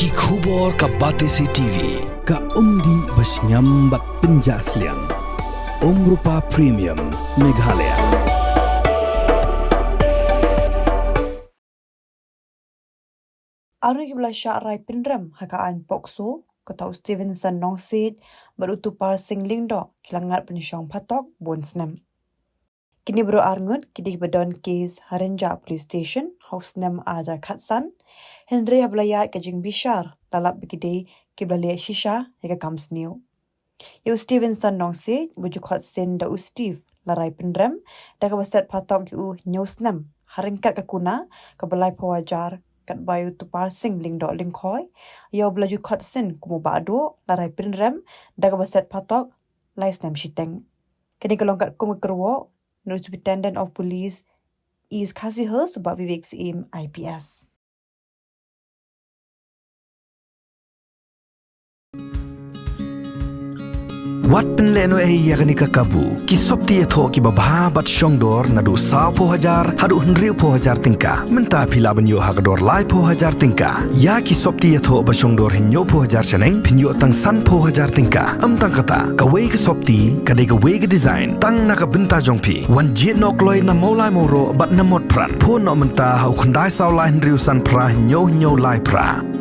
ki khubor ka batesi TV ka umdi basnyambat penjasliang Rupa Premium Meghalaya. Arun Kiba Shah Pynrem hakaan Pocso kata Stevenson nong sit berutu par singling do kilangat pensyong Phatok bon Snem. Kini bro arngut kidi bedon kes Harenja Police Station House Snem Ajar Khatsan Henry hablaya kajing bishar talap bikide kiblale shisha hega kams new. Yo Stevenson nong sit bujuk khot sen da Steve larai Pynrem da kabaset Phatok yu new Snem haringkat kakuna kabalai pawajar kat bayu tu parsing ling dok ling khoi yo belaju khot sin kumu bado larai Pynrem daga baset Phatok lai Snem Shiteng kini kalongkat kumu kerwo no Superintendent of Police is kasi her sebab vivek sim IPS. Wat penleno yakni kakabu ki sopti etho ki babha bat shongdor nadu sa po hajar hadu hnriu po hajar tingka menta phila banyo hagador lai po hajar tingka ya ki sopti etho ba shongdor hinyo po hajar chaneng phinyo tang san po hajar tingka tang kata ka wei ki sopti ka de ka wei ki design tang na ka binta jongpi wan jit nok loi na molai moro bat na mot pran po no menta hau khandai saw lai hnriu san pra hinyo lai pra